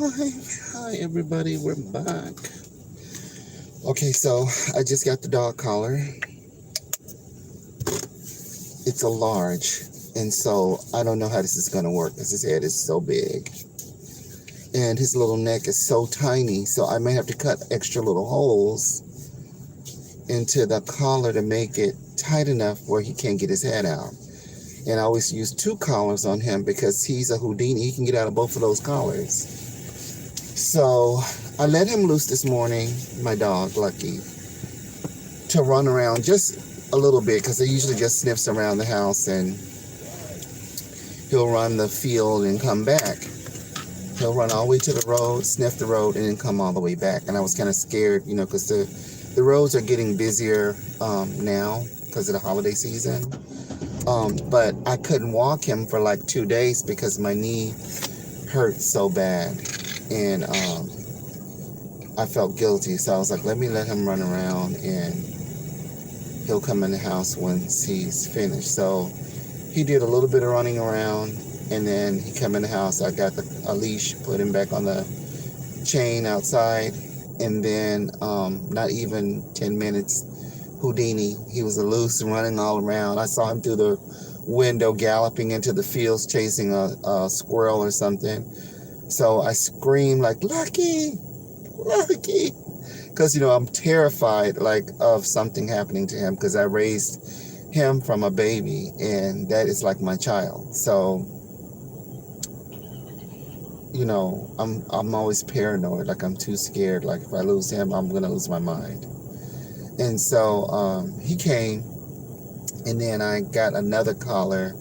Hi everybody, we're back. Okay, so I just got the dog collar. It's a large, and so I don't know how this is gonna work because his head is so big. And his little neck is so tiny, so I may have to cut extra little holes into the collar to make it tight enough where he can't get his head out. And I always use two collars on him because he's a Houdini. He can get out of both of those collars. So I let him loose this morning, my dog, Lucky, to run around just a little bit because he usually just sniffs around the house and he'll run the field and come back. He'll run all the way to the road, sniff the road, and then come all the way back. And I was kind of scared, because the roads are getting busier now because of the holiday season. But I couldn't walk him for like 2 days because my knee hurt so bad. And I felt guilty. So I was like, let him run around and he'll come in the house once he's finished. So he did a little bit of running around, and then he come in the house. I got a leash, put him back on the chain outside, and then not even 10 minutes, Houdini, he was loose and running all around. I saw him through the window galloping into the fields, chasing a squirrel or something. So I screamed like, Lucky, Lucky, because I'm terrified of something happening to him because I raised him from a baby, and that is like my child. So I'm always paranoid. Like, I'm too scared. Like, if I lose him, I'm gonna lose my mind. And so he came, and then I got another collar,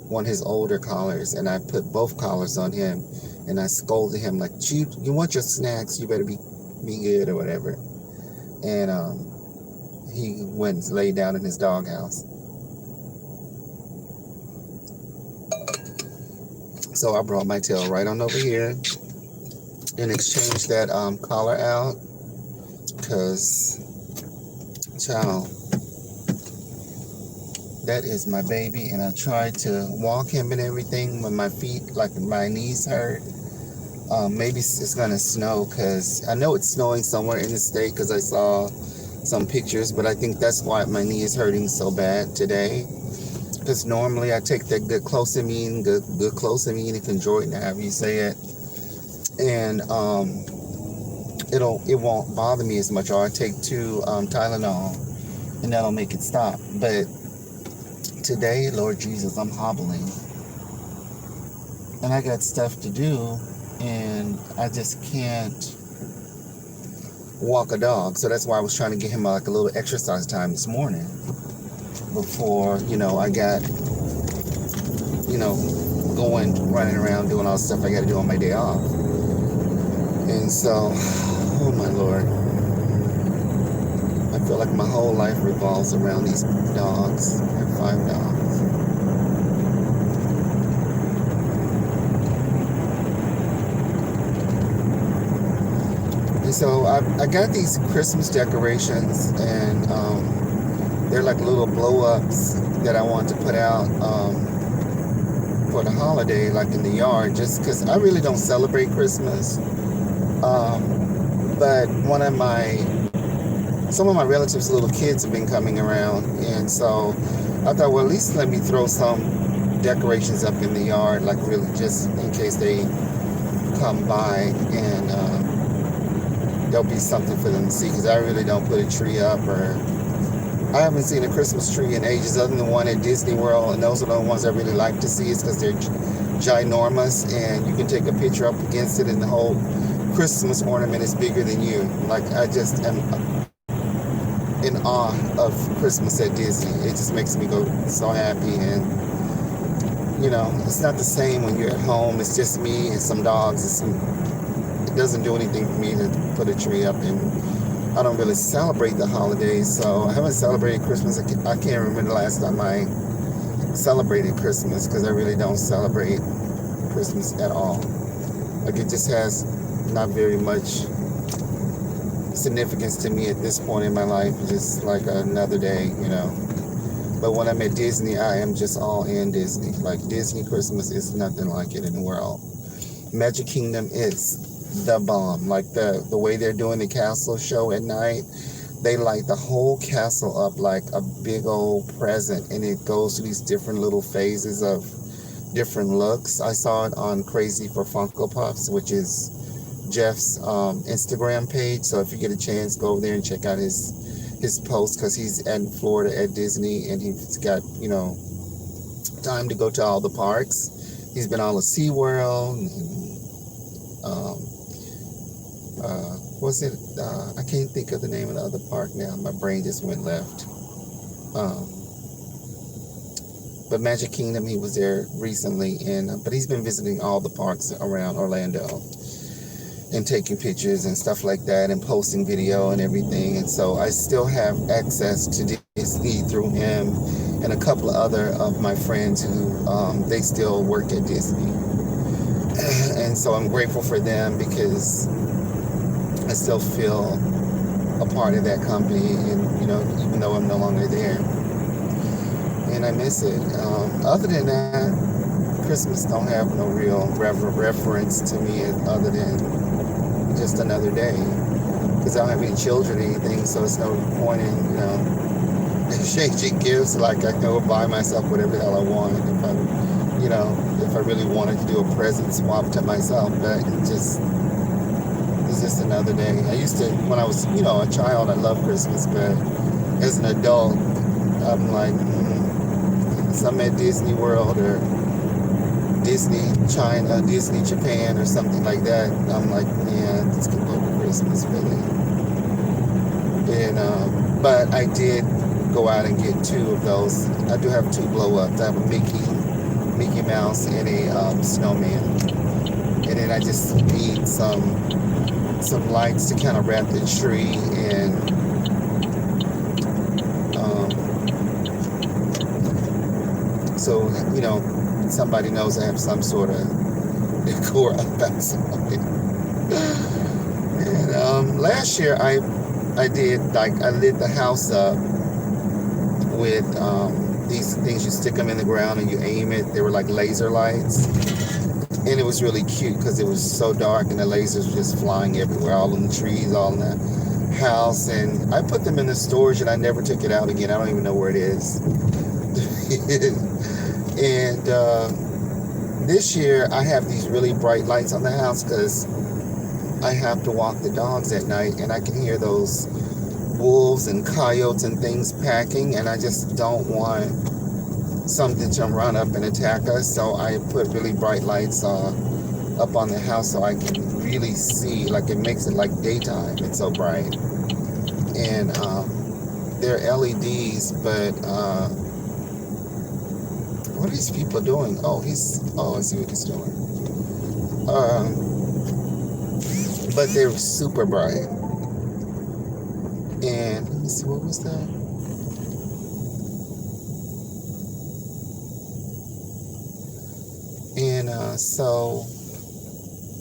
one of his older collars, and I put both collars on him, and I scolded him like, you want your snacks, you better be good or whatever. And he went and laid down in his doghouse. So I brought my tail right on over here and exchanged that collar out because, child, that is my baby. And I tried to walk him and everything when my feet, like my knees hurt. Maybe it's going to snow because I know it's snowing somewhere in the state because I saw some pictures, but I think that's why my knee is hurting so bad today. Because normally I take that good closamine, if in Jordan, however you say it, and it won't bother me as much. Or I take 2 Tylenol, and that'll make it stop. But today, Lord Jesus, I'm hobbling, and I got stuff to do, and I just can't walk a dog. So that's why I was trying to get him like a little exercise time this morning before, I got, going, running around, doing all the stuff I got to do on my day off. And so, oh my Lord, I feel like my whole life revolves around these dogs. I have 5 dogs. And so I got these Christmas decorations, and they're like little blow-ups that I want to put out for the holiday, like in the yard, just because I really don't celebrate Christmas. But some of my relatives' little kids have been coming around, and so I thought, well, at least let me throw some decorations up in the yard, like really just in case they come by, and there'll be something for them to see, because I really don't put a tree up, or I haven't seen a Christmas tree in ages other than the one at Disney World, and those are the ones I really like to see. It's because they're ginormous, and you can take a picture up against it, and the whole Christmas ornament is bigger than you. Like, I just am in awe of Christmas at Disney. It just makes me go so happy, and it's not the same when you're at home. It's just me and some dogs. It doesn't do anything for me to put a tree up, and I don't really celebrate the holidays, so I haven't celebrated Christmas. I can't remember the last time I celebrated Christmas, because I really don't celebrate Christmas at all. Like, it just has not very much significance to me at this point in my life. It's just like another day, But when I'm at Disney, I am just all in Disney. Like, Disney Christmas is nothing like it in the world. Magic Kingdom is. the bomb. Like the way they're doing the castle show at night, they light the whole castle up like a big old present, and it goes through these different little phases of different looks. I saw it on Crazy for Funko Pops, which is Jeff's Instagram page. So if you get a chance, go over there and check out his post, because he's in Florida at Disney, and he's got, you know, time to go to all the parks. He's been all of SeaWorld and what's it? I can't think of the name of the other park now. My brain just went left. But Magic Kingdom, he was there recently, but he's been visiting all the parks around Orlando and taking pictures and stuff like that and posting video and everything. And so I still have access to Disney through him and a couple of other of my friends who they still work at Disney. And so I'm grateful for them, because I still feel a part of that company, and you know, even though I'm no longer there, and I miss it. Other than that, Christmas don't have no real reference to me other than just another day, because I don't have any children or anything, so it's no point in, you know, exchanging gifts. Like, I can go buy myself whatever the hell I want if I really wanted to do a present swap to myself. But it's just another day. I used to, when I was, you know, a child, I loved Christmas, but as an adult, I'm like, I'm at Disney World or Disney China, Disney Japan, or something like that. I'm like, yeah, let's get over Christmas, really. And but I did go out and get 2 of those. I do have 2 blow-ups. I have a Mickey Mouse and a snowman. And then I just need some lights to kind of wrap the tree, and so, you know, somebody knows I have some sort of decor about something. And last year I did, like, I lit the house up with these things. You stick them in the ground and you aim it. They were like laser lights, and it was really cute because it was so dark and the lasers were just flying everywhere, all in the trees, all in the house. And I put them in the storage and I never took it out again. I don't even know where it is. And this year I have these really bright lights on the house because I have to walk the dogs at night, and I can hear those wolves and coyotes and things packing, and I just don't want something to run up and attack us. So I put really bright lights up on the house so I can really see. Like, it makes it like daytime. It's so bright. And they're LEDs, but what are these people doing? Oh, I see what he's doing. But they're super bright. And let me see, what was that? And so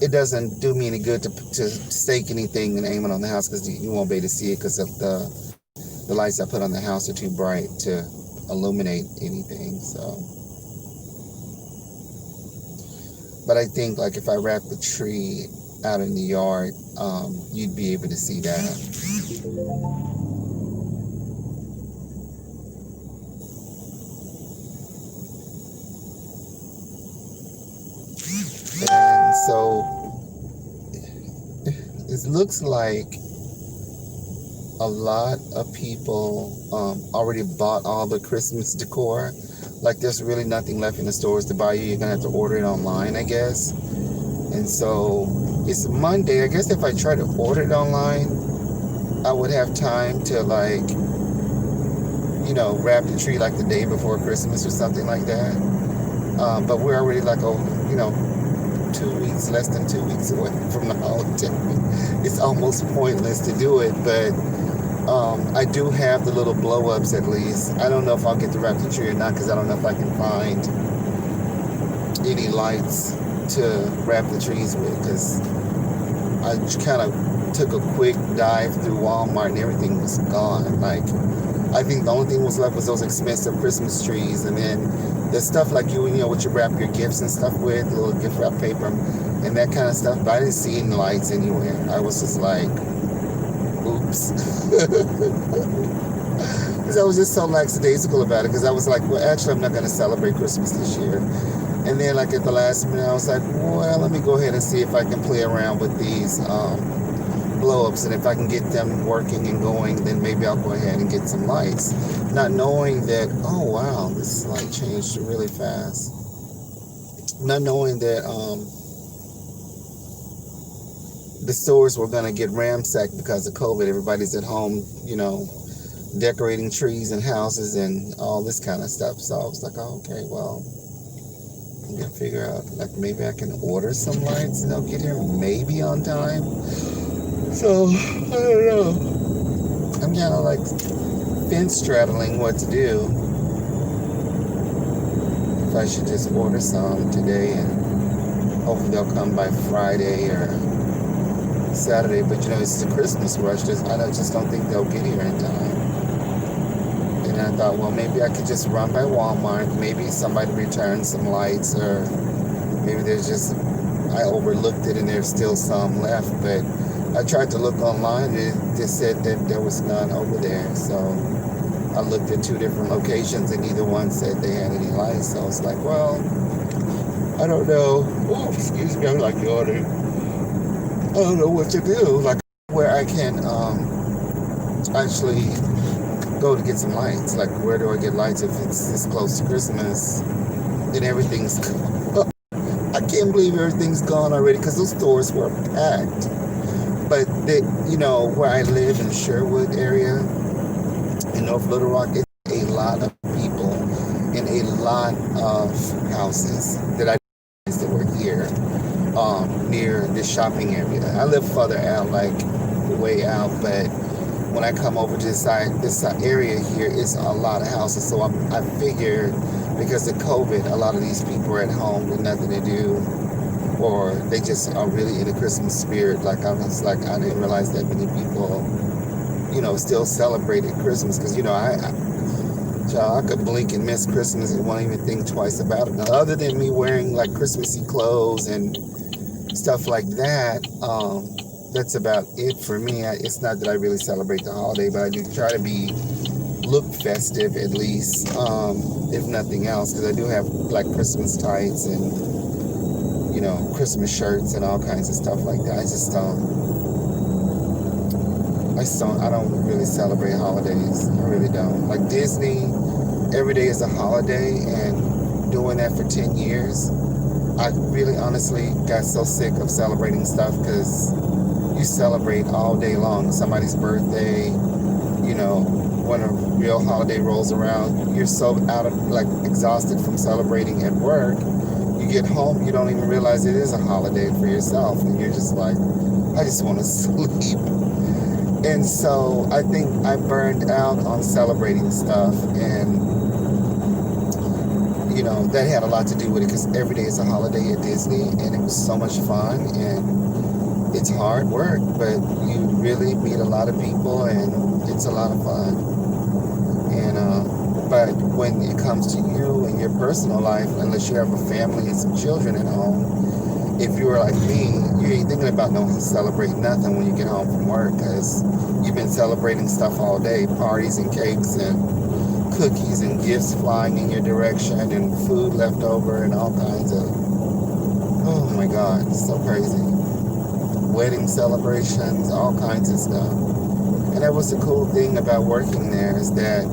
it doesn't do me any good to stake anything and aim it on the house, because you won't be able to see it because of the lights I put on the house are too bright to illuminate anything. So, but I think, like, if I wrap the tree out in the yard, you'd be able to see that. And so it looks like a lot of people already bought all the Christmas decor. Like, there's really nothing left in the stores to buy. You're gonna have to order it online, I guess. And so it's Monday. I guess if I try to order it online, I would have time to, like, you know, wrap the tree like the day before Christmas or something like that. But we're already like, less than 2 weeks away from the holiday. It's almost pointless to do it, but I do have the little blow-ups at least. I don't know if I'll get to wrap the tree or not, because I don't know if I can find any lights to wrap the trees with, because I kind of took a quick dive through Walmart and everything was gone. Like, I think the only thing was left was those expensive Christmas trees, and then the stuff like you know, what you wrap your gifts and stuff with, the little gift wrap paper. and that kind of stuff. But I didn't see any lights anywhere. I was just like, oops. Because I was just so lackadaisical about it. Because I was like, well, actually, I'm not going to celebrate Christmas this year. And then, like, at the last minute, I was like, well, let me go ahead and see if I can play around with these blow-ups. And if I can get them working and going, then maybe I'll go ahead and get some lights. Not knowing that, oh, wow, this light changed really fast. Not knowing that the stores were going to get ramsacked because of COVID. Everybody's at home, decorating trees and houses and all this kind of stuff. So I was like, oh, okay, well, I'm going to figure out, like, maybe I can order some lights and they'll get here maybe on time. So, I don't know. I'm kind of like fence straddling what to do. If I should just order some today and hopefully they'll come by Friday or Saturday. But, it's the Christmas rush. I just don't think they'll get here in time. And I thought, well, maybe I could just run by Walmart. Maybe somebody returned some lights, or maybe I overlooked it and there's still some left. But I tried to look online and it just said that there was none over there. So I looked at 2 different locations and neither one said they had any lights. So I was like, well, I don't know. Oh, excuse me, I'm like yawning. I don't know what to do. Like, where I can actually go to get some lights. Like, where do I get lights if it's this close to Christmas and everything's I can't believe everything's gone already because those stores were packed. But where I live in Sherwood area in North Little Rock, it's a lot of people and a lot of houses that were here near this shopping area. I live further out, like way out, but when I come over to this area here, it's a lot of houses. So I figured because of COVID, a lot of these people are at home with nothing to do, or they just are really in the Christmas spirit. Like, I didn't realize that many people, still celebrated Christmas. Because, I could blink and miss Christmas and won't even think twice about it. Now, other than me wearing like Christmassy clothes and stuff like that, that's about it for me. It's not that I really celebrate the holiday, but I do try to look festive at least, if nothing else, because I do have like Christmas tights and Christmas shirts and all kinds of stuff like that. I don't really celebrate holidays. I really don't. Like Disney, every day is a holiday, and doing that for 10 years, I really honestly got so sick of celebrating stuff because you celebrate all day long. Somebody's birthday, when a real holiday rolls around, you're so exhausted from celebrating at work. You get home, you don't even realize it is a holiday for yourself, and you're just like, I just want to sleep. And so I think I burned out on celebrating stuff, and that had a lot to do with it because every day is a holiday at Disney, and it was so much fun, and it's hard work, but you really meet a lot of people, and it's a lot of fun. And but when it comes to you and your personal life, unless you have a family and some children at home, if you're like me, you ain't thinking about celebrating nothing when you get home from work because you've been celebrating stuff all day, parties and cakes and cookies and gifts flying in your direction and food left over and all kinds of, oh my God, it's so crazy. Wedding celebrations, all kinds of stuff. And that was the cool thing about working there is that,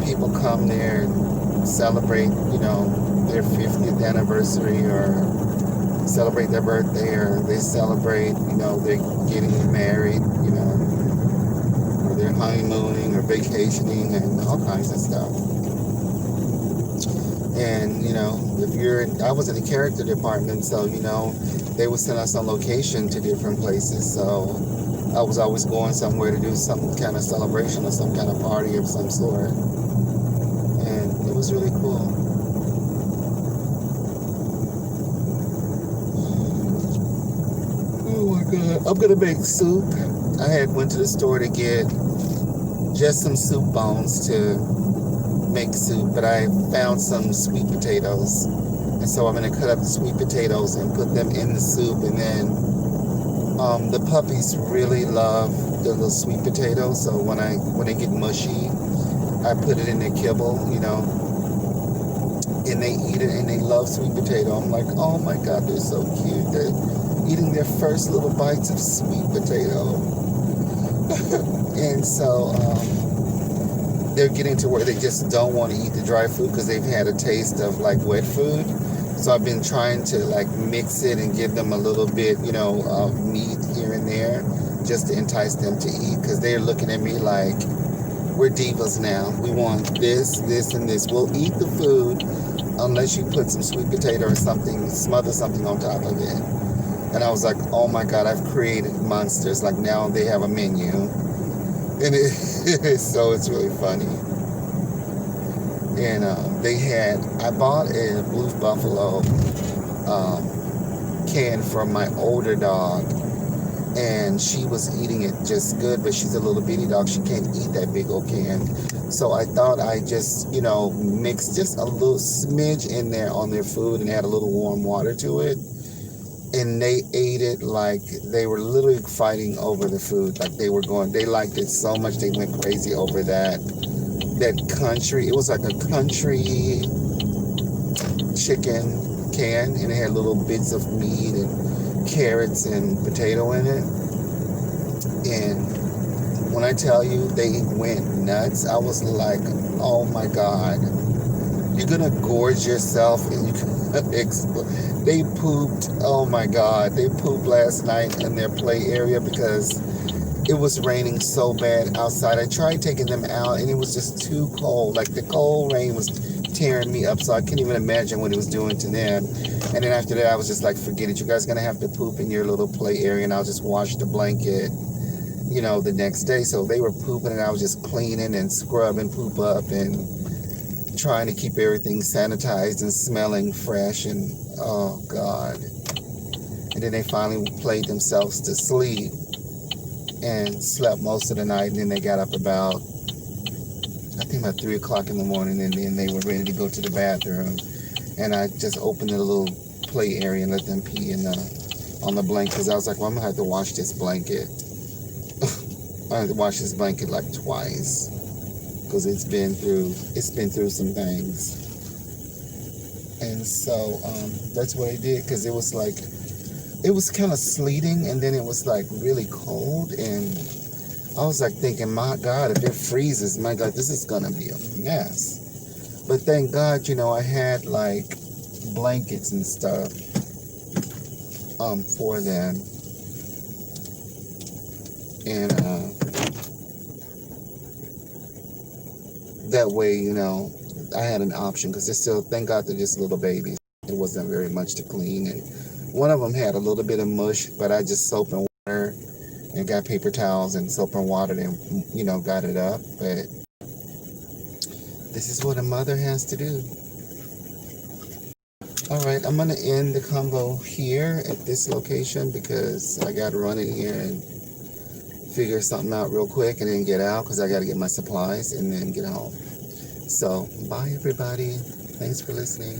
people come there and celebrate, their 50th anniversary or celebrate their birthday, or they celebrate, they're getting married, or they're honeymooning or vacationing and all kinds of stuff. And, I was in the character department, so, they would send us on location to different places. So I was always going somewhere to do some kind of celebration or some kind of party of some sort. And it was really cool. Oh my God. I'm going to make soup. I went to the store to get just some soup bones to make soup, but I found some sweet potatoes. And So I'm going to cut up the sweet potatoes and put them in the soup. And then the puppies really love the little sweet potatoes. So when they get mushy, I put it in their kibble, and they eat it and they love sweet potato. I'm like, oh my God, they're so cute. They're eating their first little bites of sweet potato. And so they're getting to where they just don't want to eat the dry food because they've had a taste of like wet food. So I've been trying to like mix it and give them a little bit, of meat here and there just to entice them to eat, because they're looking at me like, we're divas now. We want this, this, and this. We'll eat the food unless you put some sweet potato or something, smother something on top of it. And I was like, oh my God, I've created monsters. Like now they have a menu. And so it's really funny. And I bought a Blue Buffalo can from my older dog. And she was eating it just good, but she's a little bitty dog. She can't eat that big old can. So I thought I just, mixed just a little smidge in there on their food and add a little warm water to it. And they ate it like they were literally fighting over the food. Like they liked it so much they went crazy over that country. It was like a country chicken can, and it had little bits of meat and carrots and potato in it. And when I tell you they went nuts, I was like, oh my God, you're gonna gorge yourself and you're gonna explode. They pooped, oh my God, they pooped last night in their play area because it was raining so bad outside. I tried taking them out and it was just too cold. Like the cold rain was tearing me up, so I can't even imagine what it was doing to them. And then after that, I was just like, forget it. You guys are going to have to poop in your little play area, and I'll just wash the blanket, the next day. So they were pooping, and I was just cleaning and scrubbing poop up and trying to keep everything sanitized and smelling fresh. And oh God. And then they finally played themselves to sleep and slept most of the night. And then they got up about 3 o'clock in the morning, and then they were ready to go to the bathroom. And I just opened the little play area and let them pee on the blanket, because I was like, well, I'm gonna have to wash this blanket. I have to wash this blanket like twice, because it's been through some things. And so that's what I did, because it was kind of sleeting, and then it was like really cold, and I was like thinking, my God, if it freezes, my God, this is gonna be a mess. But thank God, I had like blankets and stuff for them. And that way, I had an option, because they're still, thank God, they're just little babies. It wasn't very much to clean. And one of them had a little bit of mush, but I just soap and water and got paper towels and soap and water and, got it up. But this is what a mother has to do. All right, I'm going to end the convo here at this location, because I got to run in here and figure something out real quick and then get out, because I got to get my supplies and then get home. So, bye everybody. Thanks for listening.